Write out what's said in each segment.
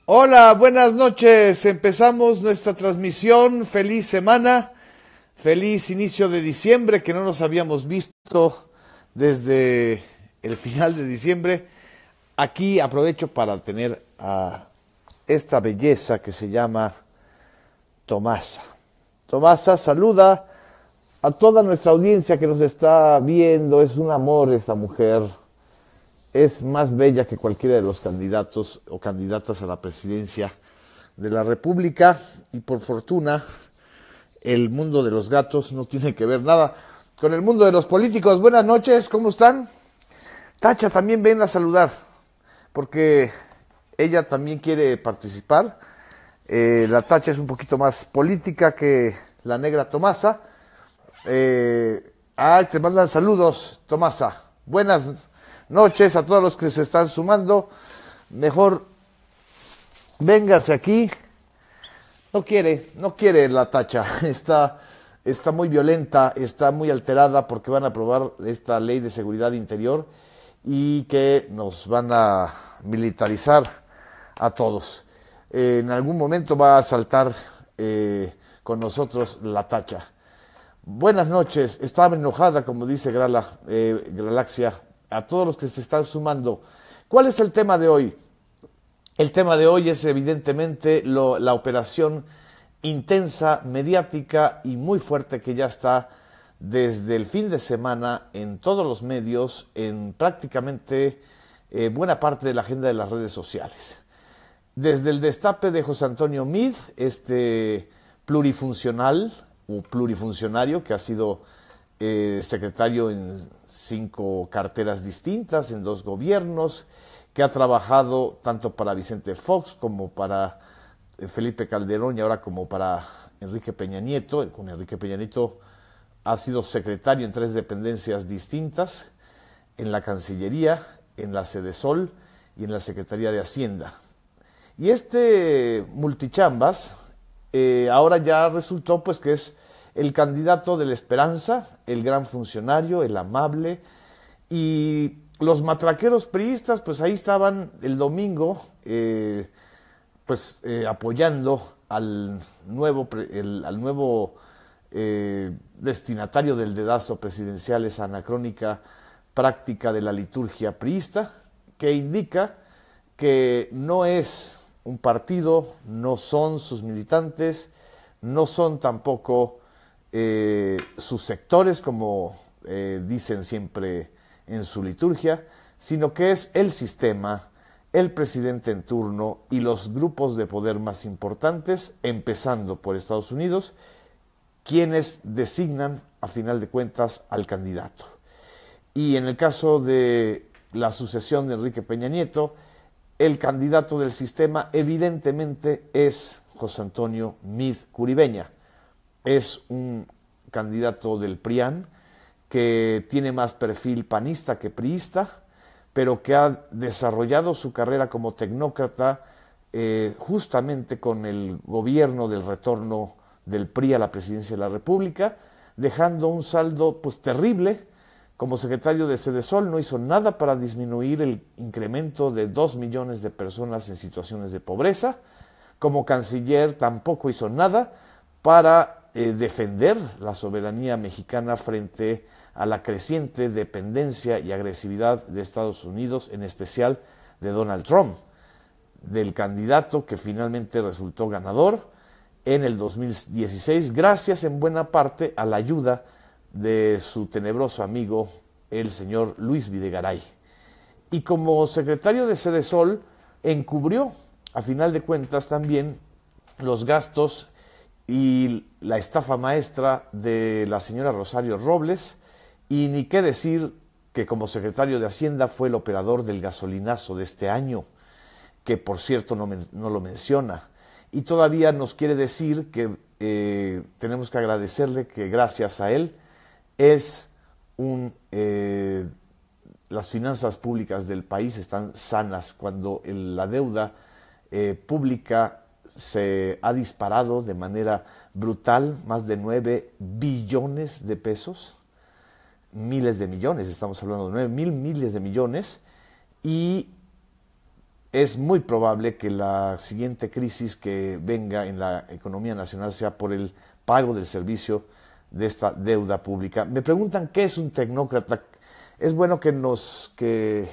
Hola, buenas noches. Empezamos nuestra transmisión. Feliz semana, feliz inicio de diciembre, que no nos habíamos visto desde el final de diciembre. Aquí aprovecho para tener a esta belleza que se llama Tomasa. Tomasa, saluda a toda nuestra audiencia que nos está viendo. Es un amor esta mujer. Es más bella que cualquiera de los candidatos o candidatas a la presidencia de la República, y por fortuna el mundo de los gatos no tiene que ver nada con el mundo de los políticos. Buenas noches, ¿cómo están? Tacha también ven a saludar, porque ella también quiere participar. La Tacha es un poquito más política que la negra Tomasa. Te mandan saludos, Tomasa. Buenas noches a todos los que se están sumando. Mejor véngase aquí. No quiere la Tacha. Está muy violenta, está muy alterada porque van a aprobar esta ley de seguridad interior y que nos van a militarizar a todos. En algún momento va a saltar con nosotros la Tacha. Buenas noches. Estaba enojada, como dice Galaxia. A todos los que se están sumando. ¿Cuál es el tema de hoy? El tema de hoy es evidentemente la operación intensa, mediática y muy fuerte que ya está desde el fin de semana en todos los medios, en prácticamente buena parte de la agenda de las redes sociales. Desde el destape de José Antonio Meade, este plurifuncional o plurifuncionario que ha sido secretario en 5 carteras distintas, en 2 gobiernos, que ha trabajado tanto para Vicente Fox como para Felipe Calderón y ahora como para Enrique Peña Nieto. Con Enrique Peña Nieto ha sido secretario en 3 dependencias distintas, en la Cancillería, en la Sedesol y en la Secretaría de Hacienda. Y este multichambas ahora ya resultó pues que es el candidato de la esperanza, el gran funcionario, el amable, y los matraqueros priistas, pues ahí estaban el domingo, apoyando al nuevo destinatario del dedazo presidencial, esa anacrónica práctica de la liturgia priista, que indica que no es un partido, no son sus militantes, no son tampoco sus sectores, como dicen siempre en su liturgia, sino que es el sistema, el presidente en turno y los grupos de poder más importantes, empezando por Estados Unidos, quienes designan a final de cuentas al candidato. Y en el caso de la sucesión de Enrique Peña Nieto, el candidato del sistema evidentemente es José Antonio Meade Curibeña. Es un candidato del PRIAN que tiene más perfil panista que priista, pero que ha desarrollado su carrera como tecnócrata justamente con el gobierno del retorno del PRI a la presidencia de la República, dejando un saldo pues terrible. Como secretario de Sedesol no hizo nada para disminuir el incremento de 2 millones de personas en situaciones de pobreza. Como canciller tampoco hizo nada para defender la soberanía mexicana frente a la creciente dependencia y agresividad de Estados Unidos, en especial de Donald Trump, del candidato que finalmente resultó ganador en el 2016, gracias en buena parte a la ayuda de su tenebroso amigo, el señor Luis Videgaray. Y como secretario de Sedesol, encubrió, a final de cuentas, también los gastos y la estafa maestra de la señora Rosario Robles, y ni qué decir que como secretario de Hacienda fue el operador del gasolinazo de este año, que por cierto no lo menciona, y todavía nos quiere decir que tenemos que agradecerle que gracias a él las finanzas públicas del país están sanas, cuando la deuda pública se ha disparado de manera brutal, más de 9 billones de pesos, miles de millones, estamos hablando de 9,000 miles de millones, y es muy probable que la siguiente crisis que venga en la economía nacional sea por el pago del servicio de esta deuda pública. Me preguntan qué es un tecnócrata. Es bueno que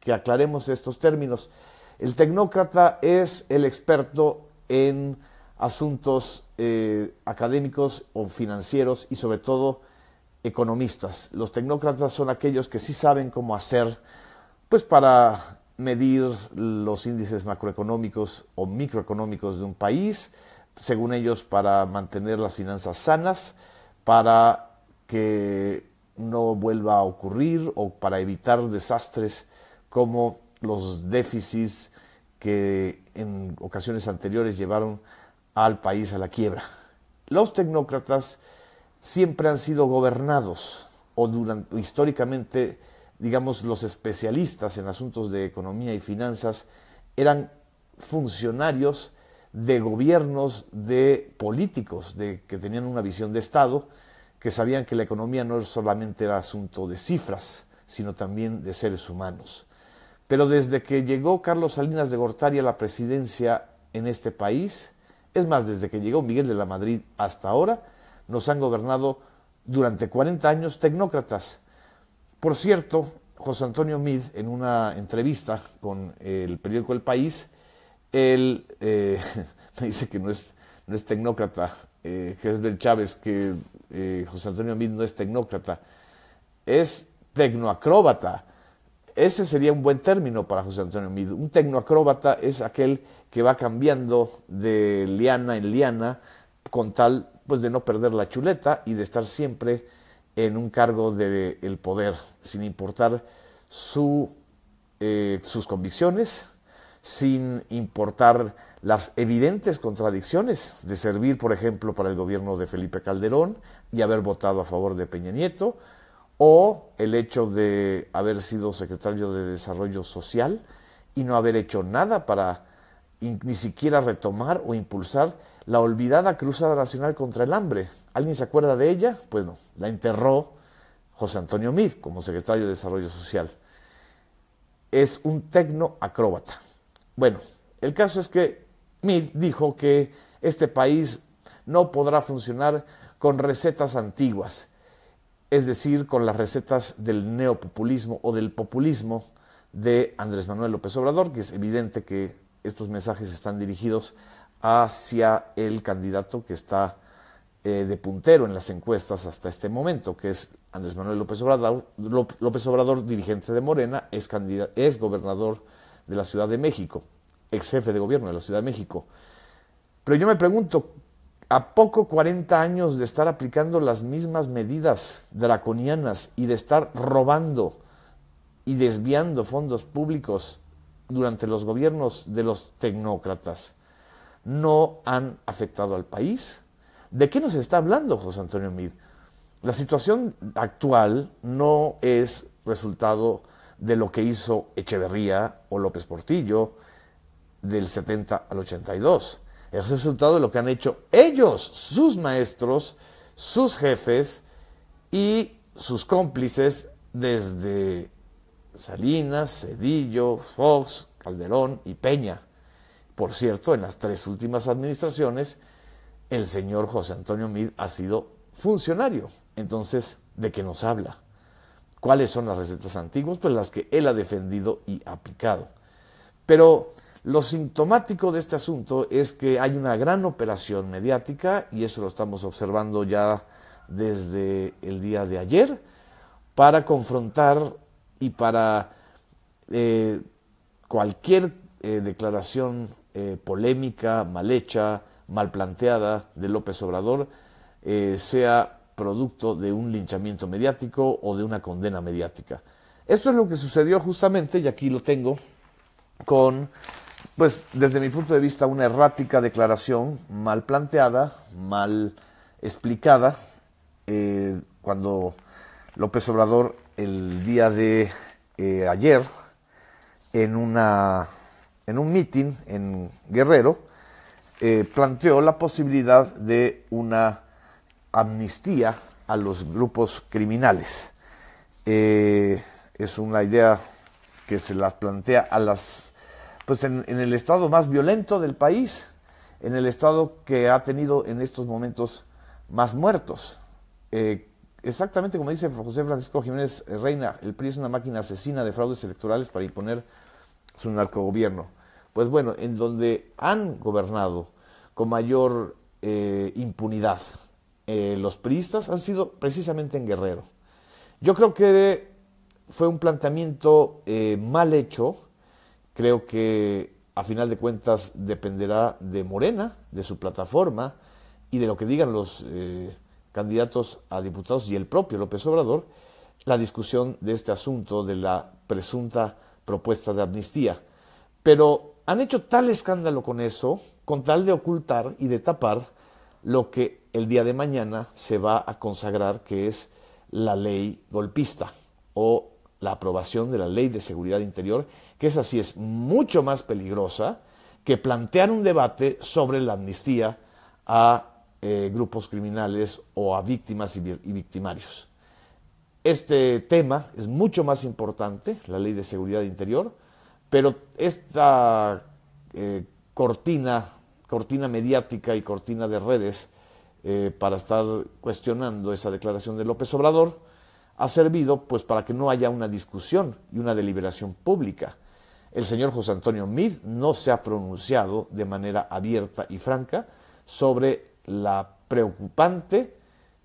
aclaremos estos términos. El tecnócrata es el experto en asuntos académicos o financieros y sobre todo economistas. Los tecnócratas son aquellos que sí saben cómo hacer, pues para medir los índices macroeconómicos o microeconómicos de un país, según ellos para mantener las finanzas sanas, para que no vuelva a ocurrir o para evitar desastres como los déficits que en ocasiones anteriores llevaron al país a la quiebra. Los tecnócratas siempre han sido gobernados o históricamente, digamos, los especialistas en asuntos de economía y finanzas eran funcionarios de gobiernos, de políticos que tenían una visión de Estado, que sabían que la economía no solamente era asunto de cifras, sino también de seres humanos. Pero desde que llegó Carlos Salinas de Gortari a la presidencia en este país, es más, desde que llegó Miguel de la Madrid hasta ahora, nos han gobernado durante 40 años tecnócratas. Por cierto, José Antonio Meade, en una entrevista con el periódico El País, él me dice que no es tecnócrata, que es Ben Chávez, que José Antonio Meade no es tecnócrata, es tecnoacróbata. Ese sería un buen término para José Antonio Meade. Un tecnoacróbata es aquel que va cambiando de liana en liana con tal pues de no perder la chuleta y de estar siempre en un cargo del poder, sin importar sus convicciones, sin importar las evidentes contradicciones de servir, por ejemplo, para el gobierno de Felipe Calderón y haber votado a favor de Peña Nieto, o el hecho de haber sido secretario de Desarrollo Social y no haber hecho nada para ni siquiera retomar o impulsar la olvidada Cruzada Nacional contra el Hambre. ¿Alguien se acuerda de ella? Pues no, la enterró José Antonio Meade como secretario de Desarrollo Social. Es un tecnoacróbata. Bueno, el caso es que Meade dijo que este país no podrá funcionar con recetas antiguas, es decir, con las recetas del neopopulismo o del populismo de Andrés Manuel López Obrador, que es evidente que estos mensajes están dirigidos hacia el candidato que está de puntero en las encuestas hasta este momento, que es Andrés Manuel López Obrador, dirigente de Morena, es gobernador de la Ciudad de México, ex jefe de gobierno de la Ciudad de México. Pero yo me pregunto, ¿a poco 40 años de estar aplicando las mismas medidas draconianas y de estar robando y desviando fondos públicos durante los gobiernos de los tecnócratas no han afectado al país? ¿De qué nos está hablando José Antonio Meade? La situación actual no es resultado de lo que hizo Echeverría o López Portillo del 70 al 82. Es resultado de lo que han hecho ellos, sus maestros, sus jefes y sus cómplices desde Salinas, Zedillo, Fox, Calderón y Peña. Por cierto, en las 3 últimas administraciones, el señor José Antonio Meade ha sido funcionario. Entonces, ¿de qué nos habla? ¿Cuáles son las recetas antiguas? Pues las que él ha defendido y aplicado. Pero lo sintomático de este asunto es que hay una gran operación mediática, y eso lo estamos observando ya desde el día de ayer, para confrontar y para cualquier declaración polémica, mal hecha, mal planteada de López Obrador, sea producto de un linchamiento mediático o de una condena mediática. Esto es lo que sucedió justamente, y aquí lo tengo, con, pues desde mi punto de vista, una errática declaración mal planteada, mal explicada, cuando López Obrador el día de ayer, en un mitin en Guerrero, planteó la posibilidad de una amnistía a los grupos criminales. Es una idea que se las plantea a las pues en el estado más violento del país, en el estado que ha tenido en estos momentos más muertos. Exactamente como dice José Francisco Jiménez Reina, el PRI es una máquina asesina de fraudes electorales para imponer su narcogobierno. Pues bueno, en donde han gobernado con mayor impunidad los priistas han sido precisamente en Guerrero. Yo creo que fue un planteamiento mal hecho. Creo que a final de cuentas dependerá de Morena, de su plataforma y de lo que digan los candidatos a diputados y el propio López Obrador, la discusión de este asunto de la presunta propuesta de amnistía. Pero han hecho tal escándalo con eso, con tal de ocultar y de tapar lo que el día de mañana se va a consagrar, que es la ley golpista o la aprobación de la Ley de Seguridad Interior, que esa sí es mucho más peligrosa que plantear un debate sobre la amnistía a grupos criminales o a víctimas y victimarios. Este tema es mucho más importante, la Ley de Seguridad Interior, pero esta cortina mediática y cortina de redes para estar cuestionando esa declaración de López Obrador ha servido pues para que no haya una discusión y una deliberación pública. El señor José Antonio Meade no se ha pronunciado de manera abierta y franca sobre la preocupante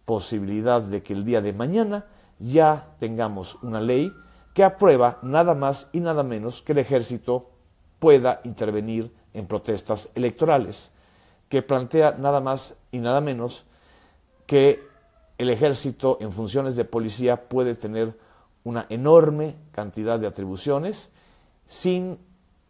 posibilidad de que el día de mañana ya tengamos una ley que aprueba nada más y nada menos que el ejército pueda intervenir en protestas electorales, que plantea nada más y nada menos que el ejército en funciones de policía puede tener una enorme cantidad de atribuciones sin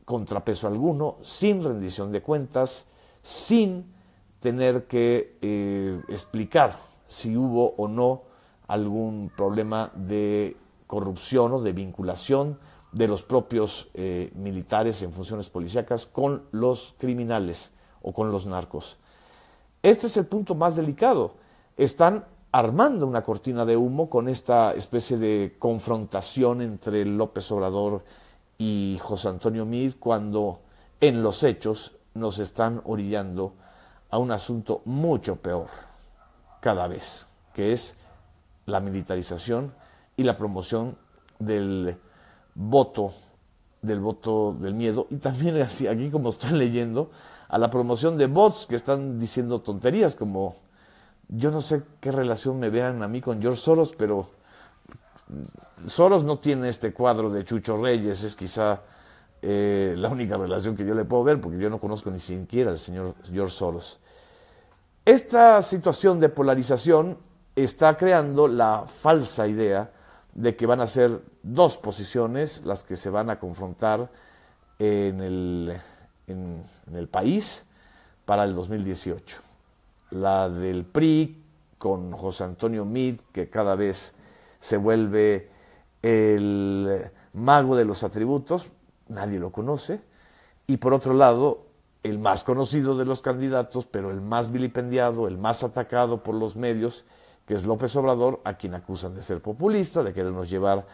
contrapeso alguno, sin rendición de cuentas, sin tener que explicar si hubo o no algún problema de corrupción o de vinculación de los propios militares en funciones policíacas con los criminales o con los narcos. Este es el punto más delicado. Están armando una cortina de humo con esta especie de confrontación entre López Obrador y José Antonio Meade, cuando en los hechos nos están orillando a un asunto mucho peor cada vez, que es la militarización y la promoción del voto del miedo, y también así, aquí como estoy leyendo, a la promoción de bots que están diciendo tonterías como, yo no sé qué relación me vean a mí con George Soros, pero Soros no tiene este cuadro de Chucho Reyes, es quizá la única relación que yo le puedo ver, porque yo no conozco ni siquiera al señor George Soros. Esta situación de polarización está creando la falsa idea de que van a ser dos posiciones las que se van a confrontar en el país para el 2018. La del PRI con José Antonio Meade, que cada vez se vuelve el mago de los atributos, nadie lo conoce, y por otro lado, el más conocido de los candidatos, pero el más vilipendiado, el más atacado por los medios, que es López Obrador, a quien acusan de ser populista, de querernos llevar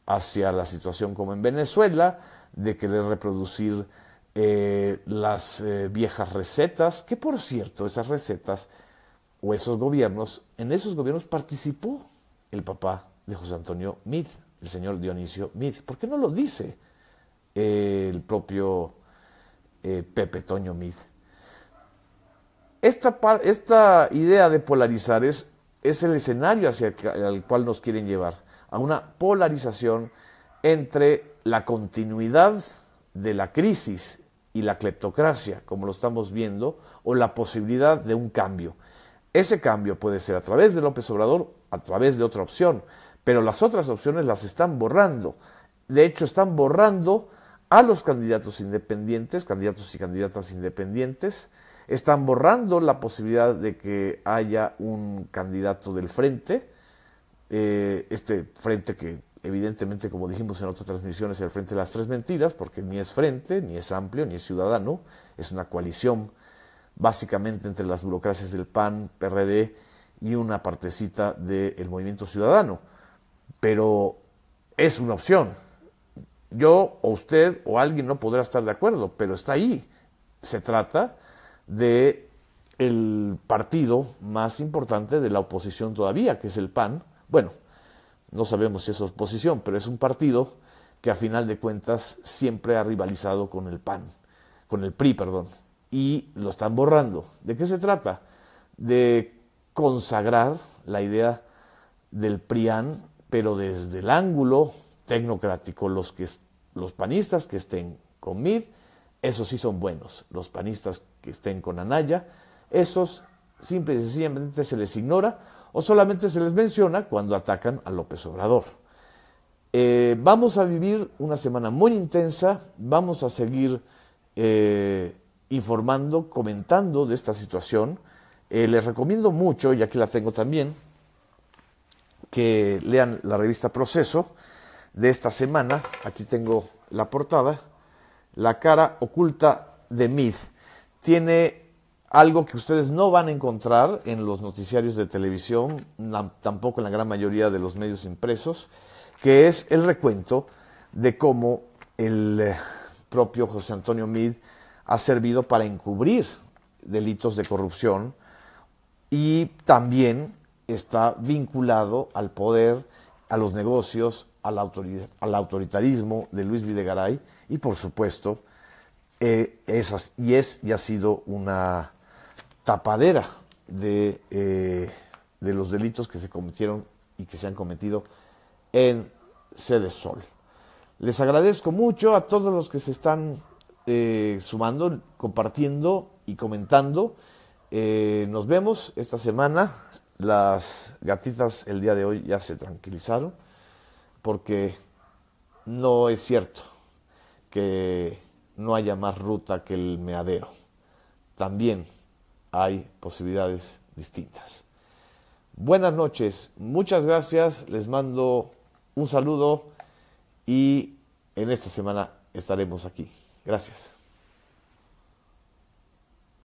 hacia la situación como en Venezuela, de querer reproducir las viejas recetas, que por cierto, esas recetas o esos gobiernos, en esos gobiernos participó el papá de José Antonio Meade, el señor Dionisio Meade. ¿Por qué no lo dice el propio Pepe Toño Meade? Esta idea de polarizar es el escenario hacia el cual nos quieren llevar, a una polarización entre la continuidad de la crisis y la cleptocracia, como lo estamos viendo, o la posibilidad de un cambio. Ese cambio puede ser a través de López Obrador, a través de otra opción, pero las otras opciones las están borrando. De hecho, están borrando a los candidatos independientes, candidatos y candidatas independientes, están borrando la posibilidad de que haya un candidato del frente, este frente que evidentemente, como dijimos en otras transmisiones, es el Frente de las Tres Mentiras, porque ni es frente, ni es amplio, ni es ciudadano, es una coalición básicamente entre las burocracias del PAN, PRD y una partecita del Movimiento Ciudadano, pero es una opción. Yo o usted o alguien no podrá estar de acuerdo, pero está ahí. Se trata de el partido más importante de la oposición todavía, que es el PAN. Bueno, no sabemos si es oposición, pero es un partido que a final de cuentas siempre ha rivalizado con el PAN, con el PRI, perdón, y lo están borrando. ¿De qué se trata? De consagrar la idea del PRIAN, pero desde el ángulo tecnocrático. Los panistas que estén con Mid, esos sí son buenos. Los panistas que estén con Anaya, esos simple y sencillamente se les ignora o solamente se les menciona cuando atacan a López Obrador. Vamos a vivir una semana muy intensa, vamos a seguir informando, comentando de esta situación. Les recomiendo mucho, ya que la tengo también, que lean la revista Proceso de esta semana. Aquí tengo la portada, La cara oculta de Mid. Tiene algo que ustedes no van a encontrar en los noticiarios de televisión, tampoco en la gran mayoría de los medios impresos, que es el recuento de cómo el propio José Antonio Mid ha servido para encubrir delitos de corrupción y también está vinculado al poder, a los negocios, al autoritarismo de Luis Videgaray y por supuesto y ha sido una tapadera de los delitos que se cometieron y que se han cometido en Sede Sol. Les agradezco mucho a todos los que se están sumando, compartiendo y comentando. Nos vemos esta semana. Las gatitas el día de hoy ya se tranquilizaron porque no es cierto que no haya más ruta que el meadero. También hay posibilidades distintas. Buenas noches, muchas gracias, les mando un saludo y en esta semana estaremos aquí. Gracias.